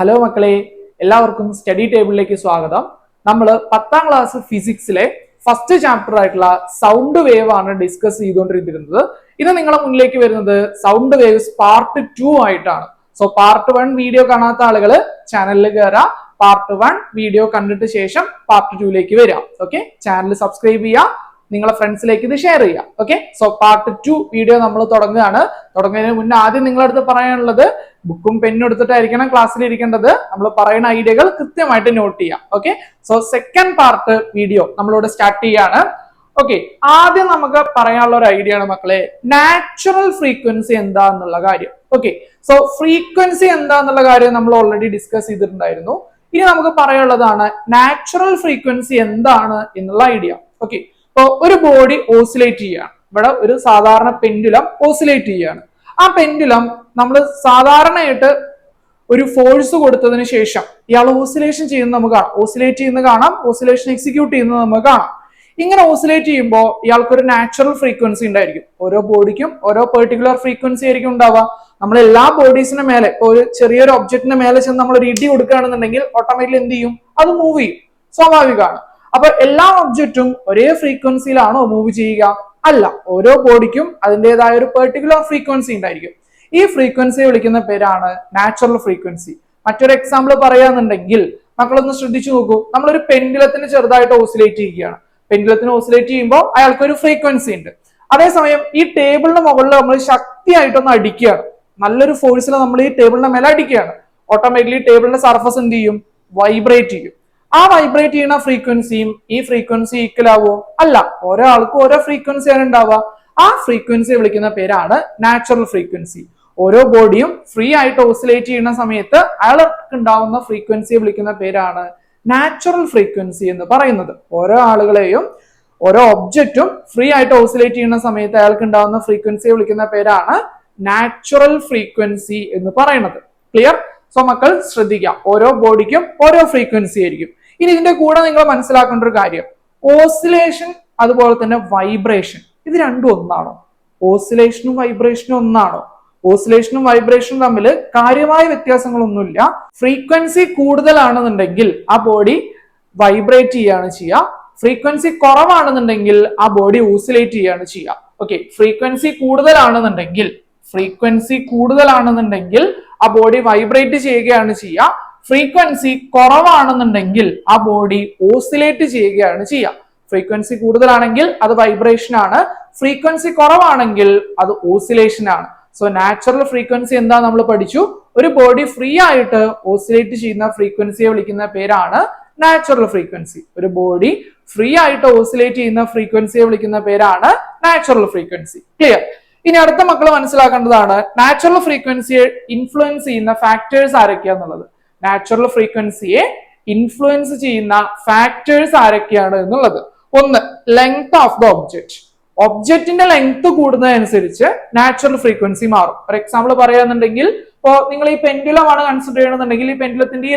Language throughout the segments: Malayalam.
ഹലോ മക്കളെ, എല്ലാവർക്കും സ്റ്റഡി ടേബിളിലേക്ക് സ്വാഗതം. നമ്മൾ 10ാം ക്ലാസ് ഫിസിക്സിലെ ഫസ്റ്റ് ചാപ്റ്റർ ആയിട്ടുള്ള സൗണ്ട് വേവ് ആണ് ഡിസ്കസ് ചെയ്തുകൊണ്ടിരിക്കുന്നത്. ഇത് നിങ്ങളെ മുന്നിലേക്ക് വരുന്നത് സൗണ്ട് വേവ്സ് പാർട്ട് 2 ആയിട്ടാണ്. സോ പാർട്ട് 1 വീഡിയോ കാണാത്ത ആളുകൾ ചാനലിൽ കയറാം, പാർട്ട് 1 വീഡിയോ കണ്ടിട്ട് ശേഷം പാർട്ട് 2ലേക്ക് വരാം. ഓക്കെ, ചാനൽ സബ്സ്ക്രൈബ് ചെയ്യാം, നിങ്ങളെ ഫ്രണ്ട്സിലേക്ക് ഇത് ഷെയർ ചെയ്യാം. ഓക്കെ, സോ പാർട്ട് 2 വീഡിയോ നമ്മൾ തുടങ്ങുകയാണ്. തുടങ്ങുന്നതിന് മുന്നേ ആദ്യം നിങ്ങളടുത്ത് പറയാനുള്ളത് ബുക്കും പെന്നും എടുത്തിട്ടായിരിക്കണം ക്ലാസ്സിൽ ഇരിക്കേണ്ടത്. നമ്മൾ പറയുന്ന ഐഡിയകൾ കൃത്യമായിട്ട് നോട്ട് ചെയ്യാം. Okay, so second part video നമ്മളിവിടെ സ്റ്റാർട്ട് ചെയ്യാണ്. ഓക്കെ, ആദ്യം നമുക്ക് പറയാനുള്ള ഒരു ഐഡിയ ആണ് മക്കളെ, നാച്ചുറൽ ഫ്രീക്വൻസി എന്താന്നുള്ള കാര്യം. ഓക്കെ, സോ ഫ്രീക്വൻസി എന്താന്നുള്ള കാര്യം നമ്മൾ ഓൾറെഡി ഡിസ്കസ് ചെയ്തിട്ടുണ്ടായിരുന്നു. ഇനി നമുക്ക് പറയാനുള്ളതാണ് നാച്ചുറൽ ഫ്രീക്വൻസി എന്താണ് എന്നുള്ള ഐഡിയ. ഓക്കെ, അപ്പോൾ ഒരു ബോഡി ഓസിലേറ്റ് ചെയ്യാണ്. ഇവിടെ ഒരു സാധാരണ പെൻഡുലം ഓസിലേറ്റ് ചെയ്യാണ്. ആ പെൻഡുലം നമ്മൾ സാധാരണയായിട്ട് ഒരു ഫോഴ്സ് കൊടുത്തതിന് ശേഷം ഇയാൾ ഓസിലേഷൻ ചെയ്യുന്നത് നമുക്ക് കാണാം, ഓസിലേറ്റ് ചെയ്യുന്നത് കാണാം, ഓസിലേഷൻ എക്സിക്യൂട്ട് ചെയ്യുന്നത് നമുക്ക് കാണാം. ഇങ്ങനെ ഓസിലേറ്റ് ചെയ്യുമ്പോൾ ഇയാൾക്കൊരു നാച്ചുറൽ ഫ്രീക്വൻസി ഉണ്ടായിരിക്കും. ഓരോ ബോഡിക്കും ഓരോ പെർട്ടിക്കുലർ ഫ്രീക്വൻസി ആയിരിക്കും ഉണ്ടാവുക. നമ്മൾ എല്ലാ ബോഡീസിന് മേലെ, ഇപ്പോൾ ഒരു ചെറിയൊരു ഒബ്ജക്റ്റിന് മേലെ ചെന്ന് നമ്മൾ ഒരു ഇടി കൊടുക്കുകയാണെന്നുണ്ടെങ്കിൽ ഓട്ടോമാറ്റിക്കലി എന്ത് ചെയ്യും, അത് മൂവ് ചെയ്യും, സ്വാഭാവികമാണ്. അപ്പൊ എല്ലാ ഒബ്ജക്റ്റും ഒരേ ഫ്രീക്വൻസിയിലാണോ മൂവ് ചെയ്യുക? അല്ല, ഓരോ ബോഡിക്കും അതിൻ്റെതായ ഒരു പെർട്ടിക്കുലർ ഫ്രീക്വൻസി ഉണ്ടായിരിക്കും. ഈ ഫ്രീക്വൻസിയെ വിളിക്കുന്ന പേരാണ് നാച്ചുറൽ ഫ്രീക്വൻസി. മറ്റൊരു എക്സാമ്പിൾ പറയാന്നുണ്ടെങ്കിൽ മക്കളൊന്ന് ശ്രദ്ധിച്ചു നോക്കൂ. നമ്മളൊരു പെൻഡുലത്തിന് ചെറുതായിട്ട് ഓസിലേറ്റ് ചെയ്യുകയാണ്. പെൻഡുലത്തിന് ഓസിലേറ്റ് ചെയ്യുമ്പോൾ അയാൾക്ക് ഒരു ഫ്രീക്വൻസി ഉണ്ട്. അതേസമയം ഈ ടേബിളിന് മുകളിൽ നമ്മൾ ശക്തിയായിട്ടൊന്ന് അടിക്കുകയാണ്, നല്ലൊരു ഫോഴ്സിൽ നമ്മൾ ഈ ടേബിളിന്റെ മേലെ അടിക്കുകയാണ്. ഓട്ടോമാറ്റിക്കലി ടേബിളിന്റെ സർഫസ് എന്ത് ചെയ്യും, വൈബ്രേറ്റ് ചെയ്യും. ആ വൈബ്രേറ്റ് ചെയ്യുന്ന ഫ്രീക്വൻസിയും ഈ ഫ്രീക്വൻസി ഈക്വൽ ആവോ? അല്ല, ഓരോ ആൾക്കും ഓരോ ഫ്രീക്വൻസിയാണ് ഉണ്ടാവുക. ആ ഫ്രീക്വൻസിയെ വിളിക്കുന്ന പേരാണ് നാച്ചുറൽ ഫ്രീക്വൻസി. ഓരോ ബോഡിയും ഫ്രീ ആയിട്ട് ഓസിലേറ്റ് ചെയ്യുന്ന സമയത്ത് അയാൾക്ക് ഉണ്ടാവുന്ന ഫ്രീക്വൻസിയെ വിളിക്കുന്ന പേരാണ് നാച്ചുറൽ ഫ്രീക്വൻസി എന്ന് പറയുന്നത്. ഓരോ ആളുകളെയും ഓരോ ഒബ്ജക്റ്റും ഫ്രീ ആയിട്ട് ഓസിലേറ്റ് ചെയ്യുന്ന സമയത്ത് അയാൾക്ക് ഉണ്ടാവുന്ന ഫ്രീക്വൻസിയെ വിളിക്കുന്ന പേരാണ് നാച്ചുറൽ ഫ്രീക്വൻസി എന്ന് പറയുന്നത്. ക്ലിയർ? സോ മക്കൾ ശ്രദ്ധിക്കാം, ഓരോ ബോഡിക്കും ഓരോ ഫ്രീക്വൻസി ആയിരിക്കും. ഇനി ഇതിന്റെ കൂടെ നിങ്ങൾ മനസ്സിലാക്കേണ്ട ഒരു കാര്യം, ഓസിലേഷൻ അതുപോലെ തന്നെ വൈബ്രേഷൻ, ഇത് രണ്ടും ഒന്നാണോ? ഓസിലേഷനും വൈബ്രേഷനും ഒന്നാണോ? ഓസിലേഷനും വൈബ്രേഷനും തമ്മിൽ കാര്യമായ വ്യത്യാസങ്ങളൊന്നുമില്ല. ഫ്രീക്വൻസി കൂടുതലാണെന്നുണ്ടെങ്കിൽ ആ ബോഡി വൈബ്രേറ്റ് ചെയ്യാണ് ചെയ്യുക, ഫ്രീക്വൻസി കുറവാണെന്നുണ്ടെങ്കിൽ ആ ബോഡി ഓസിലേറ്റ് ചെയ്യാണ് ചെയ്യുക. ഓക്കെ, ഫ്രീക്വൻസി കൂടുതലാണെന്നുണ്ടെങ്കിൽ ആ ബോഡി വൈബ്രേറ്റ് ചെയ്യുകയാണ് ചെയ്യുക, ഫ്രീക്വൻസി കുറവാണെന്നുണ്ടെങ്കിൽ ആ ബോഡി ഓസിലേറ്റ് ചെയ്യുകയാണ് ചെയ്യുക. ഫ്രീക്വൻസി കൂടുതലാണെങ്കിൽ അത് വൈബ്രേഷൻ ആണ്, ഫ്രീക്വൻസി കുറവാണെങ്കിൽ അത് ഓസിലേഷൻ ആണ്. സോ നാച്ചുറൽ ഫ്രീക്വൻസി എന്താ നമ്മൾ പഠിച്ചു, ഒരു ബോഡി ഫ്രീ ആയിട്ട് ഓസിലേറ്റ് ചെയ്യുന്ന ഫ്രീക്വൻസിയെ വിളിക്കുന്ന പേരാണ് നാച്ചുറൽ ഫ്രീക്വൻസി. ഒരു ബോഡി ഫ്രീ ആയിട്ട് ഓസിലേറ്റ് ചെയ്യുന്ന ഫ്രീക്വൻസിയെ വിളിക്കുന്ന പേരാണ് നാച്ചുറൽ ഫ്രീക്വൻസി. ക്ലിയർ? ഇനി അടുത്ത മക്കൾ മനസ്സിലാക്കേണ്ടതാണ് നാച്ചുറൽ ഫ്രീക്വൻസിയെ ഇൻഫ്ലുവൻസ് ചെയ്യുന്ന ഫാക്ടേഴ്സ് ആരൊക്കെയാന്നുള്ളത്. നാച്ചുറൽ ഫ്രീക്വൻസിയെ ഇൻഫ്ലുവൻസ് ചെയ്യുന്ന ഫാക്ടേഴ്സ് ആരൊക്കെയാണ് എന്നുള്ളത്. ഒന്ന്, ലെങ്ത് ഓഫ് ദ ഒബ്ജക്റ്റ്. ഒബ്ജക്റ്റിന്റെ ലെങ്ത് കൂടുന്നതനുസരിച്ച് നാച്ചുറൽ ഫ്രീക്വൻസി മാറും. ഫോർ എക്സാമ്പിൾ പറയാന്നുണ്ടെങ്കിൽ, ഇപ്പോ നിങ്ങൾ ഈ പെൻഡുലം ആണ് കൺസിഡർ ചെയ്യണമെന്നുണ്ടെങ്കിൽ ഈ പെൻഡുലത്തിന്റെ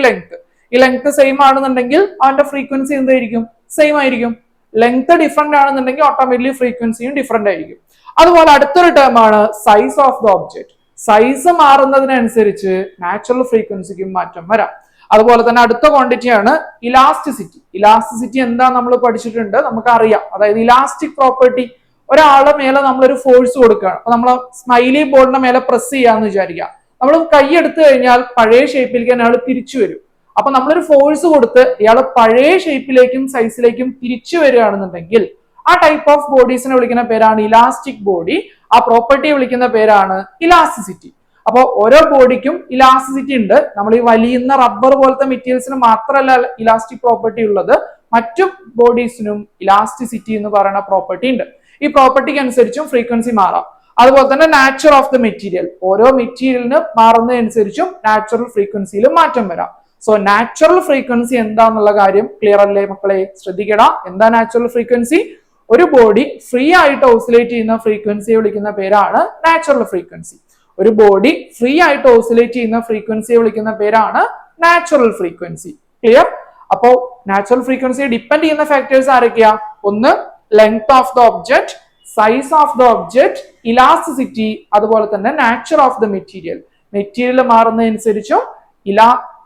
ഈ ലെങ്ത് സെയിം ആണെന്നുണ്ടെങ്കിൽ അവന്റെ ഫ്രീക്വൻസി എന്തായിരിക്കും? സെയിം ആയിരിക്കും. ലെങ്ത് ഡിഫറെന്റ് ആണെന്നുണ്ടെങ്കിൽ ഓട്ടോമാറ്റിക്കലി ഫ്രീക്വൻസിയും ഡിഫറെന്റ് ആയിരിക്കും. അതുപോലെ അടുത്തൊരു ടേം ആണ് size of the object. Size മാറുന്നതിനനുസരിച്ച് നാച്ചുറൽ ഫ്രീക്വൻസിക്കും മാറ്റം വരാം. അതുപോലെ തന്നെ അടുത്ത ക്വാണ്ടിറ്റിയാണ് ഇലാസ്റ്റിസിറ്റി. ഇലാസ്റ്റിസിറ്റി എന്താ നമ്മൾ പഠിച്ചിട്ടുണ്ട്, നമുക്കറിയാം. അതായത് ഇലാസ്റ്റിക് പ്രോപ്പർട്ടി, ഒരാളുടെ മേലെ നമ്മളൊരു ഫോഴ്സ് കൊടുക്കുകയാണ്. അപ്പൊ നമ്മൾ സ്മൈലി ബോർഡിന്റെ മേലെ പ്രസ് ചെയ്യാന്ന് വിചാരിക്കുക. നമ്മൾ കൈ എടുത്തു കഴിഞ്ഞാൽ പഴയ ഷേപ്പിലേക്ക് അയാൾ തിരിച്ചു വരും. അപ്പൊ നമ്മളൊരു ഫോഴ്സ് കൊടുത്ത് ഇയാൾ പഴയ ഷേപ്പിലേക്കും സൈസിലേക്കും തിരിച്ചു വരികയാണെന്നുണ്ടെങ്കിൽ ആ ടൈപ്പ് ഓഫ് ബോഡീസിനെ വിളിക്കുന്ന പേരാണ് ഇലാസ്റ്റിക് ബോഡി. ആ പ്രോപ്പർട്ടിയെ വിളിക്കുന്ന പേരാണ് ഇലാസ്റ്റിസിറ്റി. അപ്പോൾ ഓരോ ബോഡിക്കും ഇലാസ്റ്റിസിറ്റി ഉണ്ട്. നമ്മൾ ഈ വലിയുന്ന റബ്ബർ പോലത്തെ മെറ്റീരിയൽസിന് മാത്രമല്ല ഇലാസ്റ്റിക് പ്രോപ്പർട്ടി ഉള്ളത്, മറ്റു ബോഡീസിനും ഇലാസ്റ്റിസിറ്റി എന്ന് പറയുന്ന പ്രോപ്പർട്ടി ഉണ്ട്. ഈ പ്രോപ്പർട്ടിക്ക് അനുസരിച്ചും ഫ്രീക്വൻസി മാറാം. അതുപോലെ തന്നെ നാച്ചർ ഓഫ് ദ മെറ്റീരിയൽ, ഓരോ മെറ്റീരിയലിന് മാറുന്നതനുസരിച്ചും നാച്ചുറൽ ഫ്രീക്വൻസിയിലും മാറ്റം വരാം. സോ നാച്ചുറൽ ഫ്രീക്വൻസി എന്താന്നുള്ള കാര്യം ക്ലിയർ അല്ലേ മക്കളെ? ശ്രദ്ധിക്കണം, എന്താ നാച്ചുറൽ ഫ്രീക്വൻസി? ഒരു ബോഡി ഫ്രീ ആയിട്ട് ഓസിലേറ്റ് ചെയ്യുന്ന ഫ്രീക്വൻസിയെ വിളിക്കുന്ന പേരാണ് നാച്ചുറൽ ഫ്രീക്വൻസി. ഒരു ബോഡി ഫ്രീ ആയിട്ട് ഓസിലേറ്റ് ചെയ്യുന്ന ഫ്രീക്വൻസിയെ വിളിക്കുന്ന പേരാണ് നാച്ചുറൽ ഫ്രീക്വൻസി. ക്ലിയർ? അപ്പോ നാച്ചുറൽ ഫ്രീക്വൻസിയെ ഡിപ്പെൻഡ് ചെയ്യുന്ന ഫാക്ടേഴ്സ് ആരൊക്കെയാ? ഒന്ന്, length of the object, size of the object, elasticity, അതുപോലെ തന്നെ nature of the material. Material മാറുന്നതനുസരിച്ചും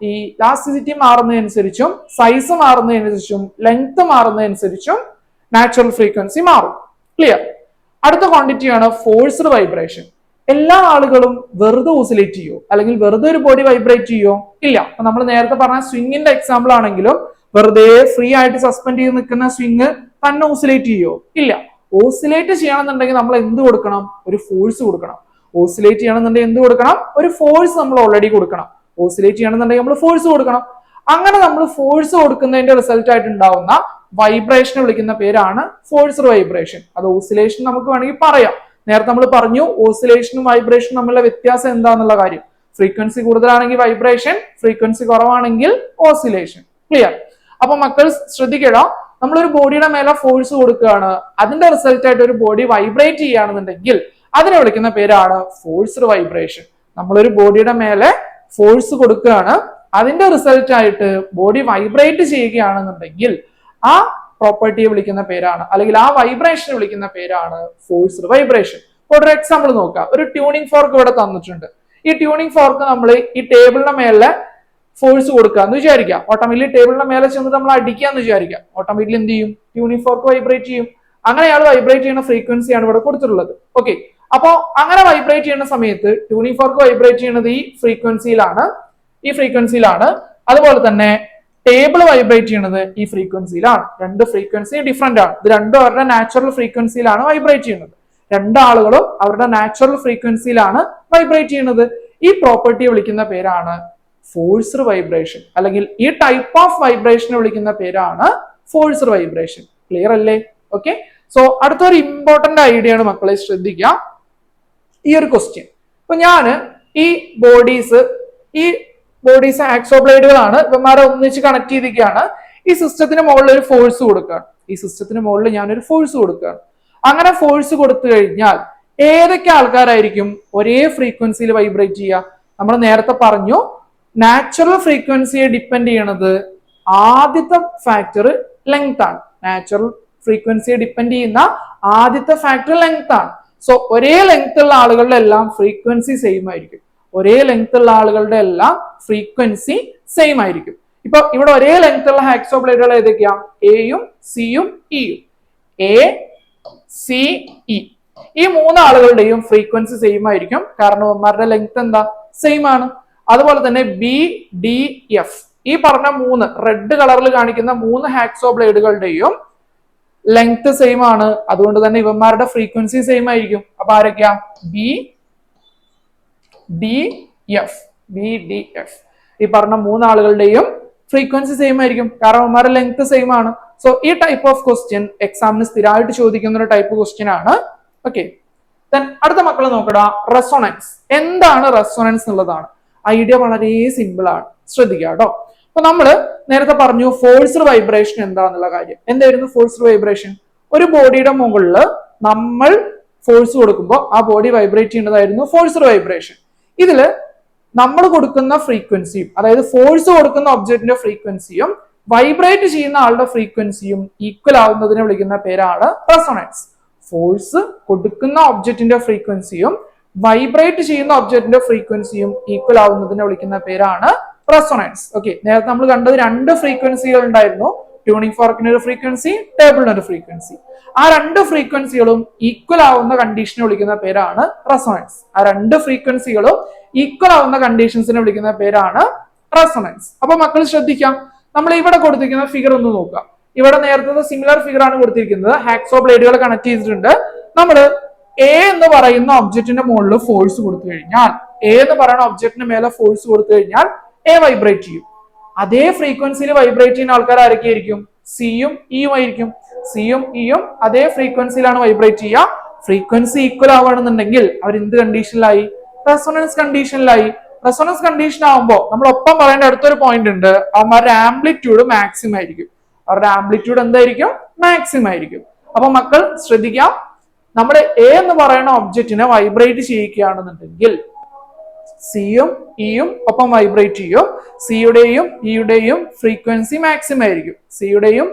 ഈ ഇലാസ്റ്റിസിറ്റി മാറുന്നതനുസരിച്ചും സൈസ് മാറുന്നതനുസരിച്ചും ലെങ്ത് മാറുന്നതനുസരിച്ചും നാച്ചുറൽ ഫ്രീക്വൻസി മാറും. ക്ലിയർ? അടുത്ത ക്വാണ്ടിറ്റിയാണ് ഫോഴ്സ്ഡ് വൈബ്രേഷൻ. എല്ലാ ആളുകളും വെറുതെ ഓസിലേറ്റ് ചെയ്യോ അല്ലെങ്കിൽ വെറുതെ ഒരു ബോഡി വൈബ്രേറ്റ് ചെയ്യോ? ഇല്ല. അപ്പൊ നമ്മൾ നേരത്തെ പറഞ്ഞ സ്വിങ്ങിന്റെ എക്സാമ്പിൾ ആണെങ്കിലും വെറുതെ ഫ്രീ ആയിട്ട് സസ്പെൻഡ് ചെയ്ത് നിൽക്കുന്ന സ്വിങ് തന്നെ ഓസിലേറ്റ് ചെയ്യോ? ഇല്ല. ഓസിലേറ്റ് ചെയ്യണമെന്നുണ്ടെങ്കിൽ നമ്മൾ എന്ത് കൊടുക്കണം? ഒരു ഫോഴ്സ് കൊടുക്കണം. ഓസിലേറ്റ് ചെയ്യണമെന്നുണ്ടെങ്കിൽ എന്ത് കൊടുക്കണം? ഒരു ഫോഴ്സ് നമ്മൾ ഓൾറെഡി കൊടുക്കണം. ഓസിലേറ്റ് ചെയ്യണമെന്നുണ്ടെങ്കിൽ നമ്മൾ ഫോഴ്സ് കൊടുക്കണം. അങ്ങനെ നമ്മൾ ഫോഴ്സ് കൊടുക്കുന്നതിന്റെ റിസൾട്ട് ആയിട്ട് ഉണ്ടാവുന്ന വൈബ്രേഷനെ വിളിക്കുന്ന പേരാണ് ഫോഴ്സ്ഡ് വൈബ്രേഷൻ. അത് ഓസിലേഷൻ നമുക്ക് വേണമെങ്കിൽ പറയാം. നേരത്തെ നമ്മൾ പറഞ്ഞു ഓസിലേഷനും വൈബ്രേഷനും തമ്മിലുള്ള വ്യത്യാസം എന്താന്നുള്ള കാര്യം. ഫ്രീക്വൻസി കൂടുതലാണെങ്കിൽ വൈബ്രേഷൻ, ഫ്രീക്വൻസി കുറവാണെങ്കിൽ ഓസിലേഷൻ. ക്ലിയർ? അപ്പൊ മക്കൾ ശ്രദ്ധിക്കുക, നമ്മളൊരു ബോഡിയുടെ മേലെ ഫോഴ്സ് കൊടുക്കുകയാണ്, അതിന്റെ റിസൾട്ട് ആയിട്ട് ഒരു ബോഡി വൈബ്രേറ്റ് ചെയ്യുകയാണെന്നുണ്ടെങ്കിൽ അതിനെ വിളിക്കുന്ന പേരാണ് ഫോഴ്സ്ഡ് വൈബ്രേഷൻ. നമ്മളൊരു ബോഡിയുടെ മേലെ ഫോഴ്സ് കൊടുക്കുകയാണ്, അതിന്റെ റിസൾട്ട് ആയിട്ട് ബോഡി വൈബ്രേറ്റ് ചെയ്യുകയാണെന്നുണ്ടെങ്കിൽ ആ പ്രോപ്പർട്ടിയെ വിളിക്കുന്ന പേരാണ്, അല്ലെങ്കിൽ ആ വൈബ്രേഷനെ വിളിക്കുന്ന പേരാണ് ഫോഴ്സ്ഡ് വൈബ്രേഷൻ. ഇപ്പോൾ ഒരു എക്സാമ്പിൾ നോക്കാം. ഒരു ട്യൂണിംഗ് ഫോർക്ക് ഇവിടെ തന്നിട്ടുണ്ട്. ഈ ട്യൂണിംഗ് ഫോർക്ക് നമ്മൾ ഈ ടേബിളിന്റെ മേലെ ഫോഴ്സ് കൊടുക്കുക എന്ന് വിചാരിക്കാം. ഓട്ടോമാറ്റിക്കലി ടേബിളിന്റെ മേലെ ചെന്നിട്ട് നമ്മൾ അടിക്കാന്ന് വിചാരിക്കാം. ഓട്ടോമാറ്റിക്കലി എന്ത് ചെയ്യും? ട്യൂണിംഗ് ഫോർക്ക് വൈബ്രേറ്റ് ചെയ്യും. അങ്ങനെ അയാൾ വൈബ്രേറ്റ് ചെയ്യുന്ന ഫ്രീക്വൻസിയാണ് ഇവിടെ കൊടുത്തിട്ടുള്ളത്. ഓക്കെ, അപ്പോ അങ്ങനെ വൈബ്രേറ്റ് ചെയ്യുന്ന സമയത്ത് ട്യൂണിംഗ് ഫോർക്ക് വൈബ്രേറ്റ് ചെയ്യുന്നത് ഈ ഫ്രീക്വൻസിയിലാണ്. അതുപോലെ തന്നെ ടേബിൾ വൈബ്രേറ്റ് ചെയ്യുന്നത് ഈ ഫ്രീക്വൻസിയിലാണ്. രണ്ട് ഫ്രീക്വൻസി ഡിഫറെന്റ് ആണ്. ഇത് രണ്ടും അവരുടെ നാച്ചുറൽ ഫ്രീക്വൻസിയിലാണ് വൈബ്രേറ്റ് ചെയ്യുന്നത്. രണ്ടാളുകളും അവരുടെ നാച്ചുറൽ ഫ്രീക്വൻസിയിലാണ് വൈബ്രേറ്റ് ചെയ്യുന്നത്. ഈ പ്രോപ്പർട്ടിയെ വിളിക്കുന്ന പേരാണ് ഫോഴ്സ്ഡ് വൈബ്രേഷൻ, അല്ലെങ്കിൽ ഈ ടൈപ്പ് ഓഫ് വൈബ്രേഷനെ വിളിക്കുന്ന പേരാണ് ഫോഴ്സ്ഡ് വൈബ്രേഷൻ. ക്ലിയർ അല്ലേ? ഓക്കെ, സോ അടുത്തൊരു ഇമ്പോർട്ടന്റ് ഐഡിയ ആണ് മക്കളെ, ശ്രദ്ധിക്കുക ഈ ഒരു ക്വസ്റ്റ്യൻ. ഇപ്പൊ ഞാൻ ഈ ബോഡീസ് ആക്സോബ്ലേഡുകളാണ്, ഇവന്മാരെ ഒന്നിച്ച് കണക്ട് ചെയ്തിരിക്കുകയാണ്. ഈ സിസ്റ്റത്തിന് മുകളിൽ ഒരു ഫോഴ്സ് കൊടുക്കുകയാണ്. ഈ സിസ്റ്റത്തിന് മുകളിൽ ഞാനൊരു ഫോഴ്സ് കൊടുക്കുകയാണ്. അങ്ങനെ ഫോഴ്സ് കൊടുത്തു കഴിഞ്ഞാൽ ഏതൊക്കെ ആൾക്കാരായിരിക്കും ഒരേ ഫ്രീക്വൻസിയിൽ വൈബ്രേറ്റ് ചെയ്യുക? നമ്മൾ നേരത്തെ പറഞ്ഞു, നാച്ചുറൽ ഫ്രീക്വൻസിയെ ഡിപ്പെൻഡ് ചെയ്യണത് ആദ്യത്തെ ഫാക്ടർ ലെങ്ത് ആണ്. നാച്ചുറൽ ഫ്രീക്വൻസിയെ ഡിപ്പെൻഡ് ചെയ്യുന്ന ആദ്യത്തെ ഫാക്ടർ ലെങ്ത് ആണ്. സോ ഒരേ ലെങ്ത് ഉള്ള ആളുകളുടെ എല്ലാം ഫ്രീക്വൻസി സെയിം ആയിരിക്കും. ഒരേ ലെങ്ത് ഉള്ള ആളുകളുടെ എല്ലാം ഫ്രീക്വൻസി സെയിം ആയിരിക്കും. ഇപ്പൊ ഇവിടെ ഒരേ ലെങ്ത് ഉള്ള ആക്സോബ്ലേഡുകൾ ഏതൊക്കെയാ? എയും സിയും ഇയും. A, C, E. ഈ മൂന്ന് ആളുകളുടെയും ഫ്രീക്വൻസി സെയിം ആയിരിക്കും, കാരണം അവന്മാരുടെ ലെങ്ത് എന്താ? സെയിം ആണ്. അതുപോലെ തന്നെ ബി, ഡി, എഫ്, ഈ പറഞ്ഞ മൂന്ന് റെഡ് കളറിൽ കാണിക്കുന്ന മൂന്ന് ആക്സോബ്ലേഡുകളുടെയും ലെങ്ത് സെയിം ആണ്. അതുകൊണ്ട് തന്നെ ഇവന്മാരുടെ ഫ്രീക്വൻസി സെയിം ആയിരിക്കും. അപ്പൊ ആരൊക്കെയാ? B, D, F. ഈ പറഞ്ഞ മൂന്നാളുകളുടെയും ഫ്രീക്വൻസി സെയിം ആയിരിക്കും, കാരണം അവന്മാരുടെ ലെങ്ത് സെയിം ആണ്. സോ ഈ ടൈപ്പ് ഓഫ് ക്വസ്റ്റ്യൻ എക്സാമിന് സ്ഥിരമായിട്ട് ചോദിക്കുന്ന ഒരു ടൈപ്പ് ക്വസ്റ്റ്യൻ ആണ്. ഓക്കെ, അടുത്ത മക്കൾ നോക്കടാ, റെസൊണൻസ്. എന്താണ് റെസൊണൻസ് എന്നുള്ളതാണ്. ഐഡിയ വളരെ സിമ്പിൾ ആണ്, ശ്രദ്ധിക്കുക കേട്ടോ. അപ്പൊ നമ്മള് നേരത്തെ പറഞ്ഞു ഫോഴ്സ്ഡ് വൈബ്രേഷൻ എന്താന്നുള്ള കാര്യം. എന്തായിരുന്നു ഫോഴ്സ്ഡ് വൈബ്രേഷൻ? ഒരു ബോഡിയുടെ മുകളിൽ നമ്മൾ ഫോഴ്സ് കൊടുക്കുമ്പോൾ ആ ബോഡി വൈബ്രേറ്റ് ചെയ്യുന്നതായിരുന്നു ഫോഴ്സ്ഡ് വൈബ്രേഷൻ. ഇതില് നമ്മൾ കൊടുക്കുന്ന ഫ്രീക്വൻസിയും, അതായത് ഫോഴ്സ് കൊടുക്കുന്ന ഒബ്ജക്റ്റിന്റെ ഫ്രീക്വൻസിയും വൈബ്രേറ്റ് ചെയ്യുന്ന ആളുടെ ഫ്രീക്വൻസിയും ഈക്വൽ ആവുന്നതിനെ വിളിക്കുന്ന പേരാണ് റെസൊണൻസ്. ഫോഴ്സ് കൊടുക്കുന്ന ഒബ്ജക്റ്റിന്റെ ഫ്രീക്വൻസിയും വൈബ്രേറ്റ് ചെയ്യുന്ന ഒബ്ജക്റ്റിന്റെ ഫ്രീക്വൻസിയും ഈക്വൽ ആവുന്നതിനെ വിളിക്കുന്ന പേരാണ് റെസൊണൻസ്. ഓക്കെ, നേരത്തെ നമ്മൾ കണ്ടത് രണ്ട് ഫ്രീക്വൻസികൾ ഉണ്ടായിരുന്നു. ട്യൂണിംഗ് ഫോർക്കിന് ഒരു ഫ്രീക്വൻസി, ടേബിളിന് ഒരു ഫ്രീക്വൻസി. ആ രണ്ട് ഫ്രീക്വൻസികളും ഈക്വൽ ആവുന്ന കണ്ടീഷനെ വിളിക്കുന്ന പേരാണ് റെസൊണൻസ്. ആ രണ്ട് ഫ്രീക്വൻസികളും ഈക്വൽ ആവുന്ന കണ്ടീഷൻസിനെ വിളിക്കുന്ന പേരാണ് റെസൊണൻസ്. അപ്പൊ മക്കൾ ശ്രദ്ധിക്കാം, നമ്മൾ ഇവിടെ കൊടുത്തിരിക്കുന്ന ഫിഗർ ഒന്ന് നോക്കാം. ഇവിടെ നേരത്തെ സിമിലർ ഫിഗർ ആണ് കൊടുത്തിരിക്കുന്നത്. ഹാക്സോ ബ്ലേഡുകൾ കണക്ട് ചെയ്തിട്ടുണ്ട്. നമ്മൾ എ എന്ന് പറയുന്ന ഒബ്ജക്റ്റിന്റെ മുകളിൽ ഫോഴ്സ് കൊടുത്തു കഴിഞ്ഞാൽ, എ എന്ന് പറയുന്ന ഒബ്ജക്റ്റിന് മേലെ ഫോഴ്സ് കൊടുത്തു കഴിഞ്ഞാൽ എ വൈബ്രേറ്റ് ചെയ്യും. അതേ ഫ്രീക്വൻസിയിൽ വൈബ്രേറ്റ് ചെയ്യുന്ന ആൾക്കാർ ആരൊക്കെയായിരിക്കും? സിയും ഇയും ആയിരിക്കും. സിയും ഇയും അതേ ഫ്രീക്വൻസിയിലാണ് വൈബ്രേറ്റ് ചെയ്യുക. ഫ്രീക്വൻസി ഈക്വൽ ആവുകയാണെന്നുണ്ടെങ്കിൽ അവർ എന്ത് കണ്ടീഷനിലായി? റെസൊണൻസ് കണ്ടീഷനിലായി. റെസൊണൻസ് കണ്ടീഷൻ ആവുമ്പോൾ നമ്മൾ ഒപ്പം പറയേണ്ട അടുത്തൊരു പോയിന്റ് ഉണ്ട്, അവന്മാരുടെ ആംപ്ലിറ്റ്യൂഡ് മാക്സിമം ആയിരിക്കും. അവരുടെ ആംപ്ലിറ്റ്യൂഡ് എന്തായിരിക്കും? മാക്സിമം ആയിരിക്കും. അപ്പൊ മക്കൾ ശ്രദ്ധിക്കാം, നമ്മുടെ എ എന്ന് പറയുന്ന ഒബ്ജക്റ്റിനെ വൈബ്രേറ്റ് ചെയ്യിക്കുകയാണെന്നുണ്ടെങ്കിൽ സിയും ഇയും ഒപ്പം വൈബ്രേറ്റ് ചെയ്യും. സിയുടെയും ഇയുടെയും ഫ്രീക്വൻസി മാക്സിമം ആയിരിക്കും. സിയുടെയും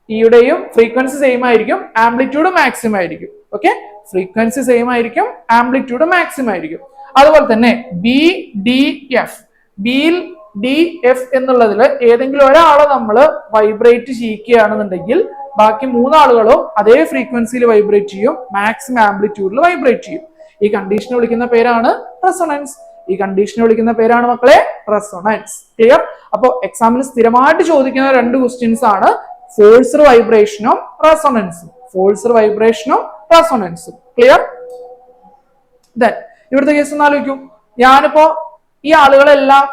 ഇയുടെയും ഫ്രീക്വൻസി സെയിം ആയിരിക്കും, ആംപ്ലിറ്റ്യൂഡ് മാക്സിമം ആയിരിക്കും. ഓക്കെ, ഫ്രീക്വൻസി സെയിം ആയിരിക്കും, ആംപ്ലിറ്റ്യൂഡ് മാക്സിമം ആയിരിക്കും. അതുപോലെ തന്നെ ബി, ഡി, എഫ്. ബിയിൽ ഡി എഫ് എന്നുള്ളതിൽ ഏതെങ്കിലും ഒരാളെ നമ്മൾ വൈബ്രേറ്റ് ചെയ്യിക്കുകയാണെന്നുണ്ടെങ്കിൽ ബാക്കി മൂന്നാളുകളും അതേ ഫ്രീക്വൻസിയിൽ വൈബ്രേറ്റ് ചെയ്യും, മാക്സിമം ആംപ്ലിറ്റ്യൂഡിൽ വൈബ്രേറ്റ് ചെയ്യും. ഈ കണ്ടീഷനെ വിളിക്കുന്ന പേരാണ് റെസൊണൻസ്. ഈ കണ്ടീഷനെ വിളിക്കുന്ന പേരാണ് മക്കളെ റെസൊണൻസ്. ക്ലിയർ? അപ്പോ എക്സാമിന് സ്ഥിരമായിട്ട് ചോദിക്കുന്ന രണ്ട് ക്വസ്റ്റ്യൻസ് ആണ് ഫോഴ്സ്ഡ് വൈബ്രേഷനും റെസൊണൻസും. ഫോഴ്സ്ഡ് വൈബ്രേഷനും റെസൊണൻസും. ക്ലിയർ? ദെൻ ഇവിടുത്തെ കേസ് ഒന്ന് ആലോചിക്കൂ. ഞാനിപ്പോ ഈ ആളുകളെല്ലാം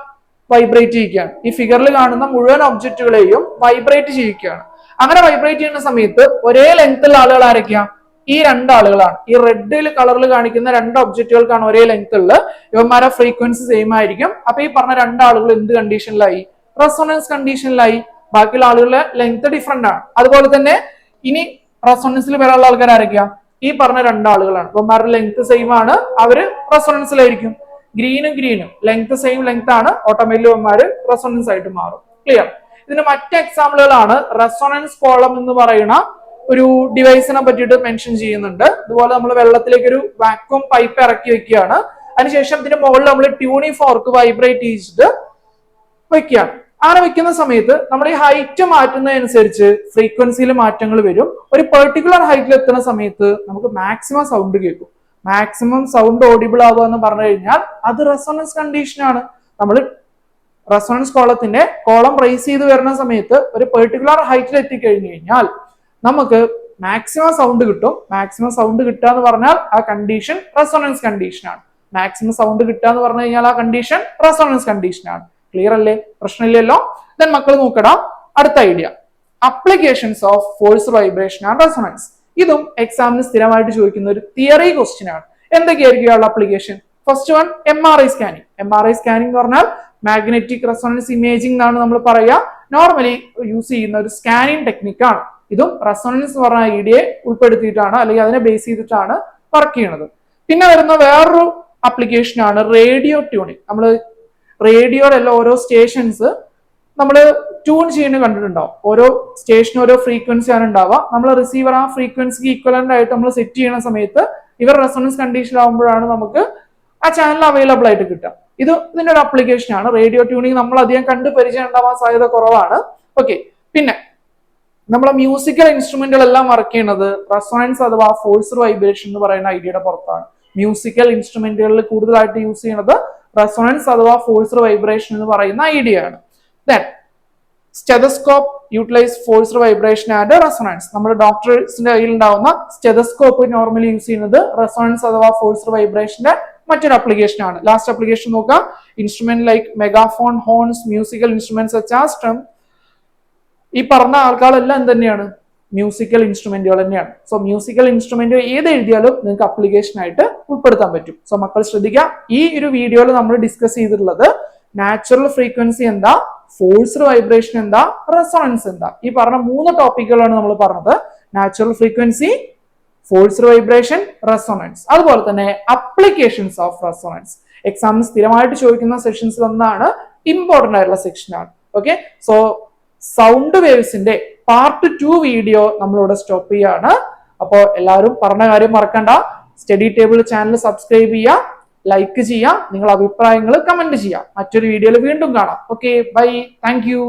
വൈബ്രേറ്റ് ചെയ്യിക്കുകയാണ്. ഈ ഫിഗറിൽ കാണുന്ന മുഴുവൻ ഒബ്ജക്റ്റുകളെയും വൈബ്രേറ്റ് ചെയ്യിക്കുകയാണ്. അങ്ങനെ വൈബ്രേറ്റ് ചെയ്യുന്ന സമയത്ത് ഒരേ ലെങ്ത്തുള്ള ആളുകൾ ആരൊക്കെയാ? ഈ രണ്ടാളുകളാണ്. ഈ റെഡിൽ കളറിൽ കാണിക്കുന്ന രണ്ട് ഒബ്ജക്റ്റുകൾക്കാണ് ഒരേ ലെങ്ത് ഉള്ളത്. ഇവന്മാരെ ഫ്രീക്വൻസി സെയിം ആയിരിക്കും. അപ്പൊ ഈ പറഞ്ഞ രണ്ടാളുകൾ എന്ത് കണ്ടീഷനിലായി? റെസൊണൻസ് കണ്ടീഷനിലായി. ബാക്കിയുള്ള ആളുകളുടെ ലെങ്ത് ഡിഫറെന്റ് ആണ്. അതുപോലെ തന്നെ ഇനി റെസൊണൻസിൽ വരാനുള്ള ആൾക്കാർ ആരൊക്കെയാ? ഈ പറഞ്ഞ രണ്ടാളുകളാണ്. ഇവന്മാരുടെ ലെങ്ത് സെയിം ആണ്, അവര് റെസൊണൻസിലായിരിക്കും. ഗ്രീനും ലെങ്ത് സെയിം ലെങ്ത് ആണ്, ഓട്ടോമാറ്റിക്കലി ഇവന്മാര് റെസൊണൻസ് ആയിട്ട് മാറും. ക്ലിയർ? ഇതിന് മറ്റ് എക്സാമ്പിളുകളാണ് റെസൊണൻസ് കോളം എന്ന് പറയുന്ന ഒരു ഡിവൈസിനെ പറ്റിയിട്ട് മെൻഷൻ ചെയ്യുന്നുണ്ട്. ഇതുപോലെ നമ്മൾ വെള്ളത്തിലേക്ക് ഒരു വാക്വം പൈപ്പ് ഇറക്കി വെക്കുകയാണ്. അതിനുശേഷം ഇതിന്റെ മുകളിൽ നമ്മൾ ട്യൂണിംഗ് ഫോർക്ക് വൈബ്രേറ്റ് ചെയ്തിട്ട് വെക്കുകയാണ്. അങ്ങനെ വെക്കുന്ന സമയത്ത് നമ്മൾ ഈ ഹൈറ്റ് മാറ്റുന്നതനുസരിച്ച് ഫ്രീക്വൻസിയിൽ മാറ്റങ്ങൾ വരും. ഒരു പെർട്ടിക്കുലർ ഹൈറ്റിൽ എത്തുന്ന സമയത്ത് നമുക്ക് മാക്സിമം സൗണ്ട് കേൾക്കും. മാക്സിമം സൗണ്ട് ഓഡിബിൾ ആവുക എന്ന് പറഞ്ഞു കഴിഞ്ഞാൽ അത് റെസൊണൻസ് കണ്ടീഷൻ ആണ്. നമ്മൾ റെസൊണൻസ് കോളത്തിന്റെ കോളം റൈസ് ചെയ്ത് വരുന്ന സമയത്ത് ഒരു പെർട്ടിക്കുലർ ഹൈറ്റിൽ എത്തിക്കഴിഞ്ഞു കഴിഞ്ഞാൽ നമുക്ക് മാക്സിമം സൗണ്ട് കിട്ടും. മാക്സിമം സൗണ്ട് കിട്ടുക എന്ന് പറഞ്ഞാൽ ആ കണ്ടീഷൻ റെസൊണൻസ് കണ്ടീഷൻ ആണ്. മാക്സിമം സൗണ്ട് കിട്ടുക എന്ന് പറഞ്ഞു കഴിഞ്ഞാൽ ആ കണ്ടീഷൻ റെസൊണൻസ് കണ്ടീഷൻ ആണ്. ക്ലിയർ അല്ലേ? പ്രശ്നമില്ലല്ലോ. ദെൻ മക്കൾ നോക്കടാ അടുത്ത idea, applications of force vibration and resonance. ഇതും എക്സാമിന് സ്ഥിരമായിട്ട് ചോദിക്കുന്ന ഒരു തിയറി ക്വസ്റ്റ്യൻ ആണ്. എന്തൊക്കെയായിരിക്കും അപ്ലിക്കേഷൻ? First one MRI scanning. MRI scanning എന്ന് പറഞ്ഞാൽ മാഗ്നറ്റിക് റെസൊണൻസ് ഇമേജിംഗ് എന്നാണ് നമ്മൾ പറയുക. നോർമലി യൂസ് ചെയ്യുന്ന ഒരു സ്കാനിങ് ടെക്നിക്കാണ്. ഇതും റെസൊണൻസ് എന്ന് പറഞ്ഞ ഐഡിയയെ ഉൾപ്പെടുത്തിയിട്ടാണ് അല്ലെങ്കിൽ അതിനെ ബേസ് ചെയ്തിട്ടാണ് വർക്ക് ചെയ്യുന്നത്. പിന്നെ വരുന്ന വേറൊരു അപ്ലിക്കേഷൻ ആണ് റേഡിയോ ട്യൂണിങ്. നമ്മൾ റേഡിയോയിലെല്ലാം ഓരോ സ്റ്റേഷൻസ് നമ്മൾ ട്യൂൺ ചെയ്യുന്നത് കണ്ടിട്ടുണ്ടാവും. ഓരോ സ്റ്റേഷനും ഓരോ ഫ്രീക്വൻസി ആണ് ഉണ്ടാവുക. നമ്മൾ റിസീവർ ആ ഫ്രീക്വൻസിക്ക് ഈക്വലന്റ് ആയിട്ട് നമ്മൾ സെറ്റ് ചെയ്യുന്ന സമയത്ത് ഇവർ റെസൊണൻസ് കണ്ടീഷൻ ആകുമ്പോഴാണ് നമുക്ക് ആ ചാനൽ അവൈലബിൾ ആയിട്ട് കിട്ടുക. ഇതിന്റെ ഒരു അപ്ലിക്കേഷൻ ആണ്. റേഡിയോ ട്യൂണിങ് നമ്മൾ അധികം കണ്ട് പരിചയം ഉണ്ടാവാൻ സാധ്യത കുറവാണ്. ഓക്കെ, പിന്നെ നമ്മളെ മ്യൂസിക്കൽ ഇൻസ്ട്രുമെന്റുകളെല്ലാം വർക്ക് ചെയ്യുന്നത് റെസൊണൻസ് അഥവാ ഫോഴ്സ്ഡ് വൈബ്രേഷൻ എന്ന് പറയുന്ന ഐഡിയയുടെ പുറത്താണ്. മ്യൂസിക്കൽ ഇൻസ്ട്രുമെന്റുകളിൽ കൂടുതലായിട്ട് യൂസ് ചെയ്യുന്നത് റെസൊണൻസ് അഥവാ ഫോഴ്സ്ഡ് വൈബ്രേഷൻ എന്ന് പറയുന്ന ഐഡിയ ആണ്. Then stethoscope utilise forced vibration and resonance. നമ്മുടെ ഡോക്ടേഴ്സിന്റെ കയ്യിൽ ഉണ്ടാവുന്ന സ്റ്റെതസ്കോപ്പ് നോർമലി യൂസ് ചെയ്യുന്നത് റെസൊണൻസ് അഥവാ ഫോഴ്സ്ഡ് വൈബ്രേഷന്റെ മറ്റൊരു അപ്ലിക്കേഷൻ ആണ്. ലാസ്റ്റ് അപ്ലിക്കേഷൻ നോക്കാം. Instrument like megaphone, horns, musical instruments such as drum. ഈ പറഞ്ഞ ആൾക്കാരെല്ലാം എന്ത് തന്നെയാണ്? മ്യൂസിക്കൽ ഇൻസ്ട്രുമെന്റുകൾ തന്നെയാണ്. സോ മ്യൂസിക്കൽ ഇൻസ്ട്രുമെന്റ് ഏത് എഴുതിയാലും നിങ്ങൾക്ക് അപ്ലിക്കേഷൻ ആയിട്ട് ഉൾപ്പെടുത്താൻ പറ്റും. സോ മക്കൾ ശ്രദ്ധിക്കുക, ഈ ഒരു വീഡിയോയിൽ നമ്മൾ ഡിസ്കസ് ചെയ്തിട്ടുള്ളത് നാച്ചുറൽ ഫ്രീക്വൻസി എന്താ, ഫോഴ്സ്ഡ് വൈബ്രേഷൻ എന്താ, റെസൊണൻസ് എന്താ. ഈ പറഞ്ഞ 3 ടോപ്പിക്കുകളാണ് നമ്മൾ പറഞ്ഞത്. Natural frequency, forced vibration, resonance. അതുപോലെ തന്നെ അപ്ലിക്കേഷൻസ് ഓഫ് റെസൊണൻസ്. എക്സാമിന് സ്ഥിരമായിട്ട് ചോദിക്കുന്ന സെക്ഷൻസിൽ ഒന്നാണ്, ഇമ്പോർട്ടന്റ് ആയിട്ടുള്ള സെക്ഷൻ ആണ്. ഓക്കെ, സോ സൗണ്ട് വേവ്സിന്റെ പാർട്ട് 2 വീഡിയോ നമ്മളിവിടെ സ്റ്റോപ്പ് ചെയ്യാണ്. അപ്പോൾ എല്ലാവരും പറഞ്ഞ കാര്യം മറക്കണ്ട. സ്റ്റഡി ടേബിൾ ചാനൽ സബ്സ്ക്രൈബ് ചെയ്യുക, ലൈക്ക് ചെയ്യുക, നിങ്ങളുടെ അഭിപ്രായങ്ങൾ കമന്റ് ചെയ്യുക. മറ്റൊരു വീഡിയോയിൽ വീണ്ടും കാണാം. Okay, bye, thank U.